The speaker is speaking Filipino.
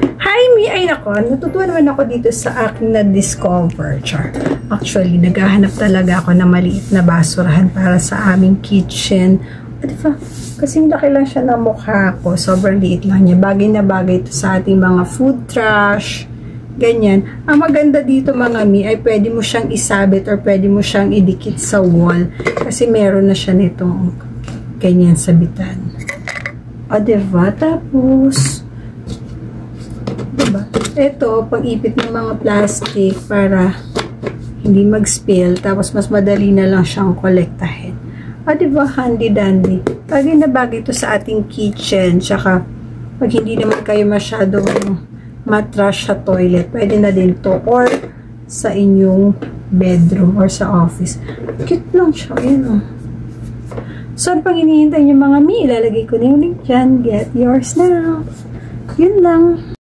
Hi, me! Ay, nako. Natutuwa naman ako dito sa aking na-discover. Actually, naghahanap talaga ako na maliit na basurahan para sa aming kitchen. O, diba? Kasing laki lang siya ng mukha ko. Sobrang liit lang niya. Bagay na bagay ito sa ating mga food trash. Ganyan. Ang maganda dito, mga mi, ay pwede mo siyang isabit or pwede mo siyang idikit sa wall. Kasi meron na siya nitong ganyan sabitan. O, diba? Tapos, diba? Ito, pag-ipit ng mga plastic para hindi mag-spill. Tapos, mas madali na lang siyang kolektahin. O, diba? Handy dandy. Bagay na bagay ito sa ating kitchen. Tsaka, pag hindi naman kayo masyadong matrash sa toilet, pwede na din to. Or, sa inyong bedroom or sa office. Cute lang siya. Ayan o. So, pag hinihintay niyo mga mi, ilalagay ko na yung link dyan. Get yours now. Yun lang.